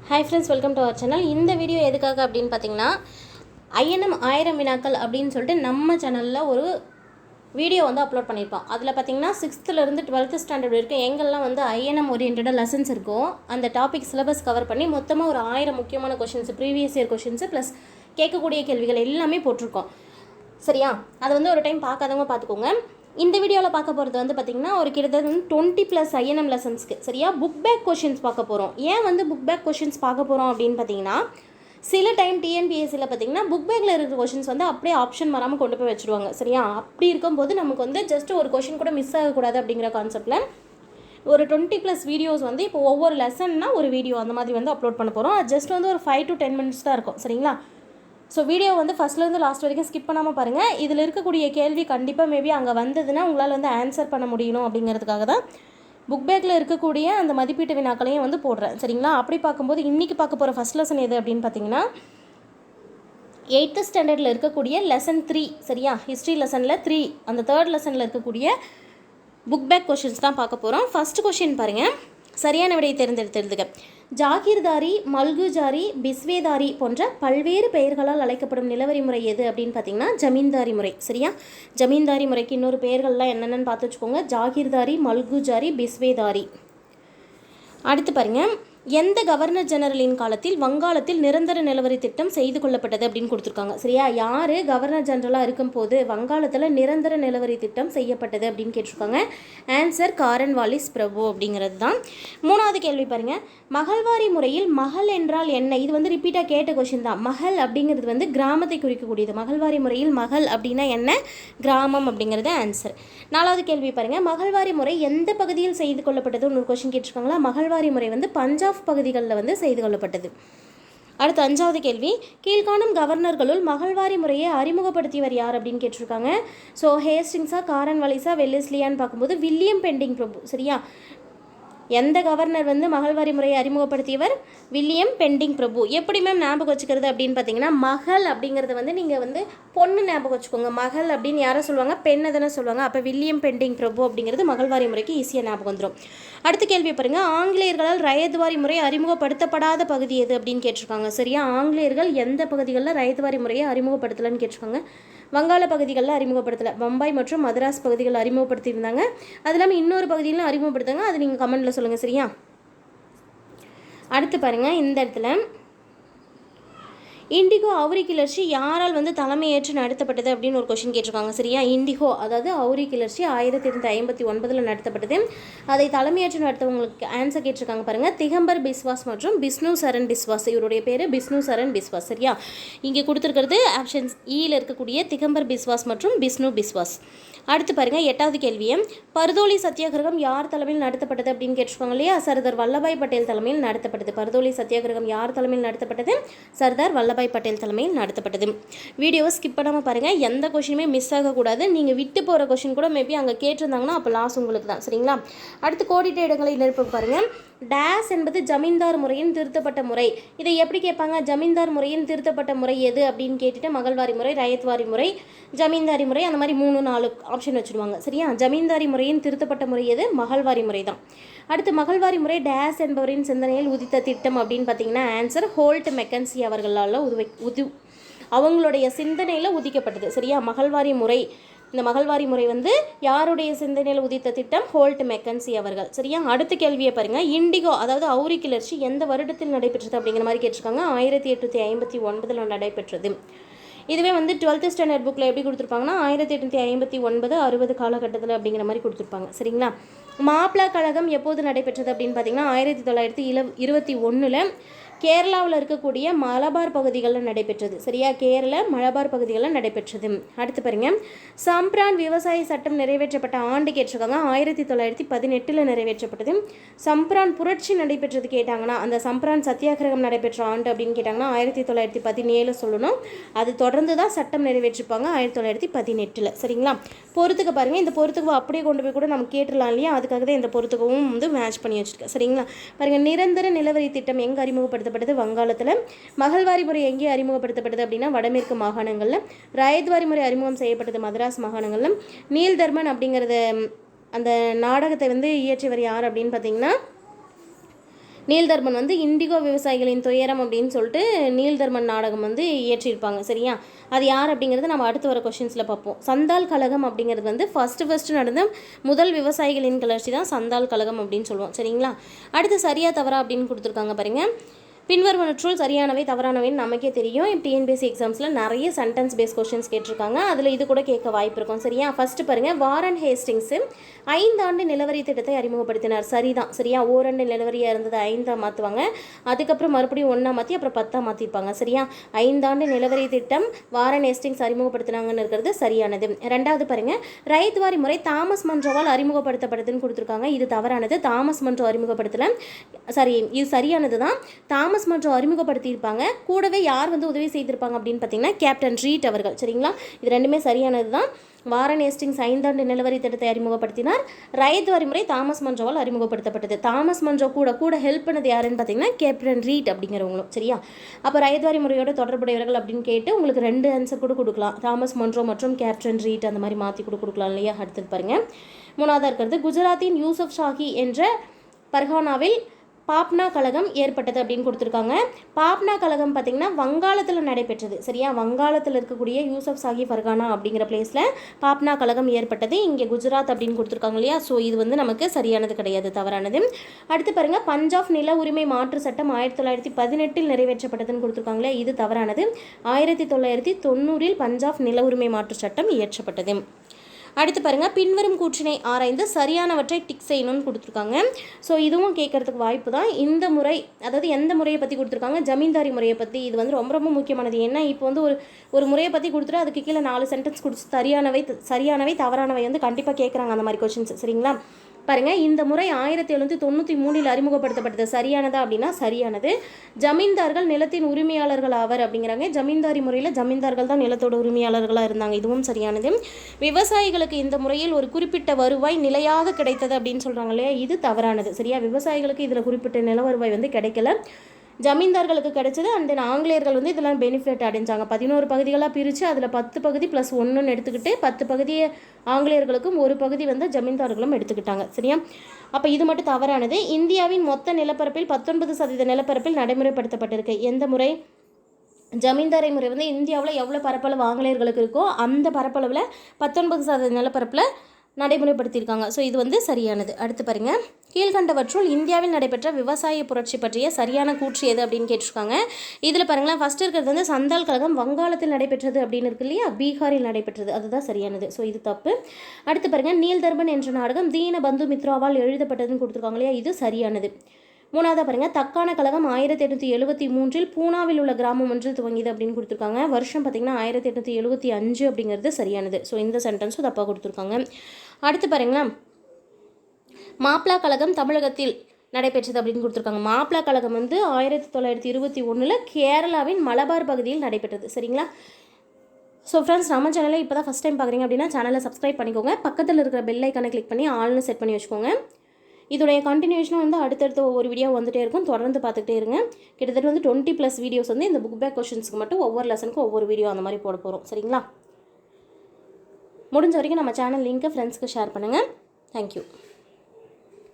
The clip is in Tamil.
Hi friends, welcome to our channel. இந்த வீடியோ எதுக்காக அப்படின்னு பார்த்தீங்கன்னா, ஐஎன்எம் 1000 வினாக்கள் அப்படின்னு சொல்லிட்டு நம்ம சேனலில் ஒரு வீடியோ வந்து அப்லோட் பண்ணியிருப்போம். அதில் பார்த்தீங்கன்னா 6th-லேருந்து 12th ஸ்டாண்டர்ட் வரைக்கும் எங்கெல்லாம் வந்து ஐஎன்எம் ஓரியன்டாக லெசன்ஸ் இருக்கோ அந்த டாபிக் சிலபஸ் கவர் பண்ணி மொத்தமாக ஒரு 1000 முக்கியமான questions, previous year questions plus கேட்கக்கூடிய கேள்விகள் எல்லாமே போட்டிருக்கோம். சரியா? அதை வந்து ஒரு டைம் பார்க்காதவங்க பார்த்துக்கோங்க. இந்த வீடியோவில் பார்க்க போகிறது வந்து பார்த்திங்கன்னா ஒரு கிட்டத்தட்ட 20+ ஐஎன்எம் லெசன்ஸ்க்கு சரியா புக் பேக் கொஷின்ஸ் பார்க்க போகிறோம். ஏன் வந்து புக் பேக் கொஷின்ஸ் பார்க்க போகிறோம் அப்படின்னு பார்த்தீங்கன்னா, சில டைம் டிஎன்பிஎஸ்சியில் பார்த்திங்கன்னா புக் பேக்கில் இருக்கிற கொஷின்ஸ் வந்து அப்படியே ஆப்ஷன் வராமல் கொண்டு போய் வச்சுருவாங்க. சரியா? அப்படி இருக்கும்போது நமக்கு வந்து ஜஸ்ட் ஒரு கொஷின் கூட மிஸ் ஆகக்கூடாது அப்படிங்கிற கான்செப்டில் ஒரு 20+ வீடியோஸ் வந்து இப்போ ஒவ்வொரு லெசன்னா ஒரு வீடியோ அந்த மாதிரி வந்து அப்லோட் பண்ண போகிறோம். அது ஜஸ்ட் வந்து ஒரு 5 to 10 minutes தான் இருக்கும். சரிங்களா? ஸோ வீடியோ வந்து ஃபஸ்ட்லேருந்து லாஸ்ட் வரைக்கும் ஸ்கிப் பண்ணாமல் பாருங்கள். இதில் இருக்கக்கூடிய கேள்வி கண்டிப்பாக மேபி அங்கே வந்ததுன்னா உங்களால் வந்து ஆன்சர் பண்ண முடியணும் அப்படிங்கிறதுக்காக தான் புக் பேக்கில் இருக்கக்கூடிய அந்த மதிப்பீட்டு வினாக்களையும் வந்து போடுறேன். சரிங்களா? அப்படி பார்க்கும்போது இன்றைக்கி பார்க்க போகிற ஃபஸ்ட் லெசன் எது அப்படின்னு பார்த்தீங்கன்னா 8th ஸ்டாண்டர்டில் இருக்கக்கூடிய லெசன் 3. சரியா? ஹிஸ்ட்ரி லெசனில் 3 அந்த 3rd லெசனில் இருக்கக்கூடிய புக் பேக் கொஷின்ஸ் தான் பார்க்க போகிறோம். ஃபஸ்ட் கொஷின் பாருங்கள், சரியான விடையை தேர்ந்தெடுத்துருதுங்க. ஜாகிர்தாரி, மல்குஜாரி, பிஸ்வேதாரி போன்ற பல்வேறு பெயர்களால் அழைக்கப்படும் நிலவரி முறை எது அப்படின்னு பார்த்தீங்கன்னா ஜமீன்தாரி முறை. சரியா? ஜமீன்தாரி முறைக்கு இன்னொரு பெயர்கள்லாம் என்னென்னு பார்த்து வச்சுக்கோங்க. ஜாகிர்தாரி, மல்குஜாரி, பிஸ்வேதாரி. அடுத்து பாருங்கள், எந்த கவர்னர் ஜெனரலின் காலத்தில் வங்காளத்தில் நிரந்தர நிலவரி திட்டம் செய்து கொள்ளப்பட்டது அப்படின்னு கொடுத்துருக்காங்க. சரியா? யார் கவர்னர் ஜெனரலாக இருக்கும்போது வங்காளத்தில் நிரந்தர நிலவரி திட்டம் செய்யப்பட்டது அப்படின்னு கேட்டிருக்காங்க. ஆன்சர் காரன்வாலிஸ் பிரபு அப்படிங்கிறது தான். 3வது கேள்வி பாருங்கள், மகள்வாரி முறையில் மகள் என்றால் என்ன? இது வந்து ரிப்பீட்டாக கேட்ட கொஷின் தான். மகள் அப்படிங்கிறது வந்து கிராமத்தை குறிக்கக்கூடியது. மகள்வாரி முறையில் மகள் அப்படின்னா என்ன? கிராமம் அப்படிங்கிறது ஆன்சர். 4வது கேள்வி பாருங்கள், மகள்வாரி முறை எந்த பகுதியில் செய்து கொள்ளப்பட்டது? ஒரு கொஷின் கேட்டிருக்காங்களா? மகள்வாரி முறை வந்து பஞ்சாப் பகுதிகளில் வந்து செய்து கொள்ளப்பட்டது. அடுத்து 5வது கேள்வி, கீழ்காணும் கவர்னர்களுள் மகள்வாரி முறையை அறிமுகப்படுத்தியவர் யார் அப்படின்னு கேட்டிருக்காங்க. ஸோ ஹேஸ்டிங்ஸா, காரன்வாலிஸா, வெல்லிஸ்லியான்னு பார்க்கும்போது வில்லியம் பெண்டிங் பிரபு. சரியா? எந்த கவர்னர் வந்து மகள்வாரி முறையை அறிமுகப்படுத்தியவர்? வில்லியம் பெண்டிங் பிரபு. எப்படி மேம் ஞாபகம் வச்சுக்கிறது அப்படின்னு பார்த்தீங்கன்னா, மகள் அப்படிங்கிறது வந்து நீங்கள் வந்து பொண்ணு ஞாபகம் வச்சுக்கோங்க. மகள் அப்படின்னு யாரை சொல்லுவாங்க? பெண்ணை தானே சொல்லுவாங்க. அப்போ வில்லியம் பெண்டிங் பிரபு அப்படிங்கிறது மகள்வாரி முறைக்கு ஈஸியாக ஞாபகம் வந்துடும். அடுத்த கேள்வி பாருங்கள், ஆங்கிலேயர்களால் ரயத்வாரி முறை அறிமுகப்படுத்தப்படாத பகுதி எது அப்படின்னு கேட்டிருக்காங்க. சரியா? ஆங்கிலேயர்கள் எந்த பகுதிகளில் ரயத்வாரி முறையை அறிமுகப்படுத்தலைன்னு கேட்டிருக்காங்க. வங்காள பகுதிகளில் அறிமுகப்படுத்தலை. பம்பாய் மற்றும் மதராஸ் பகுதிகளில் அறிமுகப்படுத்தியிருந்தாங்க. அது இல்லாமல் இன்னொரு பகுதியிலும் அறிமுகப்படுத்தாங்க. அது நீங்கள் கமெண்ட்டில் சொல்லுங்கள். சரியா? அடுத்து பாருங்கள், இந்த இடத்துல இண்டிகோ அவுரி கிளர்ச்சி யாரால் வந்து தலைமையேற்று நடத்தப்பட்டது அப்படின்னு ஒரு கொஷின் கேட்டிருக்காங்க. சரியா? இண்டிகோ அதாவது அவுரி கிளர்ச்சி 1859 நடத்தப்பட்டது. அதை தலைமையேற்று நடத்தவங்களுக்கு ஆன்சர் கேட்டிருக்காங்க பாருங்கள், திகம்பர் பிஸ்வாஸ் மற்றும் பிஷ்ணு சரண் பிஸ்வாஸ். இவருடைய பேர் பிஷ்ணு சரண் பிஸ்வாஸ். சரியா? இங்கே கொடுத்துருக்கிறது ஆப்ஷன்ஸ் ஈயில் இருக்கக்கூடிய திகம்பர் பிஸ்வாஸ் மற்றும் பிஷ்ணு பிஸ்வாஸ். அடுத்து பாருங்கள், 8வது கேள்வியை, பர்தோலி சத்தியாகிரகம் யார் தலைமையில் நடத்தப்பட்டது அப்படின்னு கேட்டிருக்காங்க இல்லையா? சர்தார் வல்லபாய் பட்டேல் தலைமையில் நடத்தப்பட்டது. பர்தோலி சத்தியாகிரகம் யார் தலைமையில் நடத்தப்பட்டது? சர்தார் வல்லபாய் பட்டேல் தலைமையில் நடத்தப்பட்டது. வீடியோவை ஸ்கிப் பண்ணாமல் பாருங்கள். எந்த கொஷினுமே மிஸ் ஆகக்கூடாது. நீங்கள் விட்டு போகிற கொஷின் கூட மேபி அங்கே கேட்டிருந்தாங்கன்னா அப்போ லாஸ் உங்களுக்கு தான். சரிங்களா? அடுத்து கோடிட்ட இடங்களை நிரப்ப பாருங்கள். டேஸ் என்பது ஜமீன்தார் முறையின் திருத்தப்பட்ட முறை. இதை எப்படி கேட்பாங்க? ஜமீன்தார் முறையின் திருத்தப்பட்ட முறை எது அப்படின்னு கேட்டுட்டு மகள்வாரி முறை, ரயத்வாரி முறை, ஜமீன்தாரி முறை, அந்த மாதிரி 3-4 ஆப்ஷன் வச்சுருவாங்க. சரியா? ஜமீன்தாரி முறையின் திருத்தப்பட்ட முறை எது? மகள்வாரி முறை தான். அடுத்து மகள்வாரி முறை டேஸ் என்பவரின் சிந்தனையில் உதித்த திட்டம் அப்படின்னு பார்த்தீங்கன்னா ஆன்சர் ஹோல்ட் மெக்கன்சி அவர்களால் அவங்களுடைய சிந்தனையில் உதிக்கப்பட்டது. சரியா? மகள்வாரி முறை, இந்த மகள்வாரி முறை வந்து யாருடைய சிந்தனையில் உதித்த திட்டம்? ஹோல்ட் மெக்கன்சி அவர்கள். சரியா? அடுத்த கேள்வியை பாருங்கள், இண்டிகோ அதாவது அவுரி கிளர்ச்சி எந்த வருடத்தில் நடைபெற்றது அப்படிங்கிற மாதிரி கேட்டிருக்காங்க. 1859 நடைபெற்றது. இதுவே வந்து 12th ஸ்டாண்டர்ட் புக்கில் எப்படி கொடுத்துருப்பாங்கன்னா 1859 60 காலகட்டத்தில் அப்படிங்கிற மாதிரி கொடுத்துருப்பாங்க. சரிங்களா? மாப்ளா கழகம் எப்போது நடைபெற்றது அப்படின்னு பார்த்தீங்கன்னா 1921 கேரளாவில் இருக்கக்கூடிய மலபார் பகுதிகளில் நடைபெற்றது. சரியா? கேரள மலபார் பகுதிகளில் நடைபெற்றது. அடுத்து பாருங்க, சம்ப்ரான் விவசாய சட்டம் நிறைவேற்றப்பட்ட ஆண்டு கேட்டிருக்காங்க. 1918 நிறைவேற்றப்பட்டது. சம்ப்ரான் புரட்சி நடைபெற்றது கேட்டாங்கன்னா, அந்த சம்ப்ரான் சத்தியாகிரகம் நடைபெற்ற ஆண்டு அப்படின்னு கேட்டாங்கன்னா 1917 சொல்லணும். அது தொடர்ந்து தான் சட்டம் நிறைவேற்றிருப்பாங்க 1918. சரிங்களா? பொறுத்துக்க பாருங்கள். இந்த பொறுத்துக்கு அப்படியே கொண்டு போய் கூட நம்ம கேட்டுடலாம் இல்லையா? அதுக்காக தான் இந்த பொறுத்துக்கவும் வந்து மேட்ச் பண்ணி வச்சுருக்கேன். சரிங்களா? பாருங்கள், நிரந்தர நிலவரி திட்டம் எங்கே அறிமுகப்படுத்தப்பட்டது? வங்காளத்தில். மகள்வாரி முறை எங்கே அறிமுகப்படுத்தப்பட்டது அப்படின்னா வடமேற்கு மாகாணங்களில். ரயத்வாரி முறை அறிமுகம் செய்யப்பட்டது மதராஸ் மாகாணங்களில். நீல் தர்மன் அப்படிங்கிறத அந்த நாடகத்தை வந்து இயற்றியவர் யார் அப்படின்னு பார்த்தீங்கன்னா நீல்தர்மன் வந்து இண்டிகோ விவசாயிகளின் துயரம் அப்படின்னு சொல்லிட்டு நீல்தர்மன் நாடகம் வந்து இயற்றியிருப்பாங்க. சரியா, அது யார் அப்படிங்கிறது நம்ம அடுத்து வர கொஷின்ஸில் பார்ப்போம். சந்தால் கழகம் அப்படிங்கிறது வந்து ஃபஸ்ட்டு நடந்த முதல் விவசாயிகளின் கிளர்ச்சி தான் சந்தால் கழகம் அப்படின்னு சொல்லுவோம். சரிங்களா, அடுத்து சரியா தவறா அப்படின்னு கொடுத்துருக்காங்க பாருங்கள். பின்வருவனற்றுள் சரியானவை தவறானவைன்னு நமக்கே தெரியும். டிஎன்பிஎஸ்சி எக்ஸாம்ஸில் நிறைய சென்டென்ஸ் பேஸ் கொஸ்டின்ஸ் கேட்டிருக்காங்க. அதில் இது கூட கேட்க வாய்ப்பு இருக்கும். சரியா, ஃபஸ்ட்டு பாருங்கள், வாரன் ஹேஸ்டிங்ஸு 5 ஆண்டு நிலவரி திட்டத்தை அறிமுகப்படுத்தினார். சரிதான். சரியா, ஓராண்டு நிலவரியாக இருந்தது 5ஆக மாற்றுவாங்க, அதுக்கப்புறம் மறுபடியும் 1ஆக மாற்றி அப்புறம் 10ஆக மாற்றிருப்பாங்க. சரியா, 5 ஆண்டு நிலவரி திட்டம் வாரன் ஹேஸ்டிங்ஸ் அறிமுகப்படுத்தினாங்கன்னு இருக்கிறது சரியானது. ரெண்டாவது பாருங்கள், ரைத்வாரி முறை தாமஸ் மன்றோவால் அறிமுகப்படுத்தப்படுதுன்னு கொடுத்துருக்காங்க. இது தவறானது. தாமஸ் மன்றோ அறிமுகப்படுத்தலை. சரி, இது சரியானது தான். தாமஸ் மன்றோ அறிமுகப்படுத்தியிருப்பாங்க. கூடவே யார் வந்து உதவி செய்திருப்பாங்க அப்படின்னு பார்த்தீங்கன்னா கேப்டன் ரீட் அவர்கள். சரிங்களா, இது ரெண்டுமே சரியானது தான். வாரன் ஹேஸ்டிங்ஸ் 5 ஆண்டு நிலவரி திட்டத்தை அறிமுகப்படுத்தினார். ரைத்வாரி முறை தாமஸ் மன்றோவால் அறிமுகப்படுத்தப்பட்டது. தாமஸ் மன்றோ கூட ஹெல்ப் பண்ணது யாருன்னு பார்த்தீங்கன்னா கேப்டன் ரீட் அப்படிங்கிறவங்களும். சரியா, அப்போ ரைத்வாரி முறையோட தொடர்புடையவர்கள் அப்படின்னு கேட்டு உங்களுக்கு 2 ஆன்சர் கூட கொடுக்கலாம். தாமஸ் மன்றோ மற்றும் கேப்டன் ரீட் அந்த மாதிரி மாற்றி கூட கொடுக்கலாம் இல்லையா. அடுத்தது பாருங்கள், 3ஆவதாக இருக்கிறது, குஜராத்தின் யூசுப் ஷாஹி என்ற பர்கானாவில் பாப்னா கழகம் ஏற்பட்டது அப்படின்னு கொடுத்துருக்காங்க. பாப்னா கழகம் பார்த்திங்கன்னா வங்காளத்தில் நடைபெற்றது. சரியா, வங்காளத்தில் இருக்கக்கூடிய யூசுப் ஷாஹி ஃபர்கானா அப்படிங்கிற பிளேஸில் பாப்னா கழகம் ஏற்பட்டது. இங்கே குஜராத் அப்படின்னு கொடுத்துருக்காங்க இல்லையா. ஸோ இது வந்து நமக்கு சரியானது கிடையாது, தவறானது. அடுத்து பாருங்கள், பஞ்சாப் நில உரிமை மாற்று சட்டம் 1918 நிறைவேற்றப்பட்டதுன்னு கொடுத்துருக்காங்களே, இது தவறானது. 1990 பஞ்சாப் நில உரிமை மாற்று சட்டம் இயற்றப்பட்டது. அடுத்து பாருங்கள், பின்வரும் கூற்றினை ஆராய்ந்து சரியானவற்றை டிக் செய்யணும்னு கொடுத்துருக்காங்க. ஸோ இதுவும் கேட்கறதுக்கு வாய்ப்பு தான். இந்த முறை, அதாவது எந்த முறையை பற்றி கொடுத்துருக்காங்க, ஜமீன்தாரி முறையை பற்றி. இது வந்து ரொம்ப ரொம்ப முக்கியமானது. ஏன்னா இப்போ வந்து ஒரு முறையை பற்றி கொடுத்துட்டு அதுக்கு கீழே 4 சென்டென்ஸ் கொடுத்து சரியானவை தவறானவை வந்து கண்டிப்பாக கேட்குறாங்க அந்த மாதிரி கொஷின்ஸ். சரிங்களா, பாருங்கள், இந்த முறை 1793 அறிமுகப்படுத்தப்பட்டது. சரியானதா அப்படின்னா சரியானது. ஜமீன்தார்கள் நிலத்தின் உரிமையாளர்கள் ஆவர் அப்படிங்கிறாங்க. ஜமீன்தாரி முறையில் ஜமீன்தார்கள் தான் நிலத்தோட உரிமையாளர்களாக இருந்தாங்க. இதுவும் சரியானது. விவசாயிகளுக்கு இந்த முறையில் ஒரு குறிப்பிட்ட வருவாய் நிலையாக கிடைத்தது அப்படின்னு சொல்கிறாங்க இல்லையா, இது தவறானது. சரியா, விவசாயிகளுக்கு இதில் குறிப்பிட்ட நில வருவாய் வந்து கிடைக்கல, ஜமீன்தார்களுக்கு கிடைச்சது. அண்ட் தென் ஆங்கிலேயர்கள் வந்து இதெல்லாம் பெனிஃபிட் அடைஞ்சாங்க. 11 பகுதிகளாக பிரித்து அதில் 10 பகுதி + 1 எடுத்துக்கிட்டு 10 பகுதியை ஆங்கிலேயர்களுக்கும் 1 பகுதி வந்து ஜமீன்தார்களும் எடுத்துக்கிட்டாங்க. சரியா, அப்போ இது மட்டும் தவறானது. இந்தியாவின் மொத்த நிலப்பரப்பில் 19% நிலப்பரப்பில் நடைமுறைப்படுத்தப்பட்டிருக்கு. எந்த முறை? ஜமீன்தாரி முறை வந்து இந்தியாவில் எவ்வளோ பரப்பளவு ஆங்கிலேயர்களுக்கு இருக்கோ அந்த பரப்பளவில் 19% நிலப்பரப்பில் நடைமுறைப்படுத்தியிருக்காங்க. ஸோ இது வந்து சரியானது. அடுத்து பாருங்கள், கீழ்கண்டவற்றுள் இந்தியாவில் நடைபெற்ற விவசாய புரட்சி பற்றிய சரியான கூற்று எது அப்படின்னு கேட்டிருக்காங்க. இதில் பாருங்களேன், ஃபஸ்ட்டு இருக்கிறது வந்து சந்தால் கழகம் வங்காளத்தில் நடைபெற்றது அப்படின்னு இருக்கு இல்லையா, பீகாரில் நடைபெற்றது, அதுதான் சரியானது. ஸோ இது தப்பு. அடுத்து பாருங்கள், நீல்தர்மன் என்ற நாடகம் தீன பந்து மித்ராவால் எழுதப்பட்டதுன்னு கொடுத்துருக்காங்க இல்லையா, இது சரியானது. 3ஆவதாக பாருங்கள், தக்கான கழகம் 1873 பூனாவில் உள்ள கிராமம் ஒன்றில் துவங்கியது அப்படின்னு கொடுத்துருக்காங்க. வருஷம் பார்த்திங்கன்னா 1875 அப்படிங்கிறது சரியானது. ஸோ இந்த சென்டென்ஸும் தப்பாக கொடுத்துருக்காங்க. அடுத்து பாருங்களேன், மாப்ளா கழகம் தமிழகத்தில் நடைபெற்றது அப்படின்னு கொடுத்துருக்காங்க. மாப்ளா கழகம் வந்து 1921 கேரளாவின் மலபார் பகுதியில் நடைபெற்றது. சரிங்களா. ஸோ ஃப்ரெண்ட்ஸ், நம்ம சேனலை இப்போ தான் ஃபஸ்ட் டைம் பார்க்குறீங்க அப்படின்னா சேனலை சப்ஸ்கிரைப் பண்ணிக்கோங்க. பக்கத்தில் இருக்கிற பெல் ஐக்கானை கிளிக் பண்ணி ஆல்னு செட் பண்ணி வச்சுக்கோங்க. இதோடைய கண்டினியூஷனும் வந்து அடுத்தடுத்த ஒவ்வொரு வீடியோ வந்துகிட்டே இருக்கும். தொடர்ந்து பார்த்துக்கிட்டே இருங்க. கிட்டத்தட்ட வந்து 20+ வீடியோஸ் வந்து இந்த புக் பேக் கொஷின்ஸ்க்கு மட்டும் ஒவ்வொரு லெசனுக்கும் ஒவ்வொரு வீடியோ அந்த மாதிரி போட போகிறோம். சரிங்களா. முடிஞ்ச வரைக்கும் நம்ம சேனல் லிங்க்கை ஃப்ரெண்ட்ஸ்க்கு ஷேர் பண்ணுங்கள். தேங்க்யூ.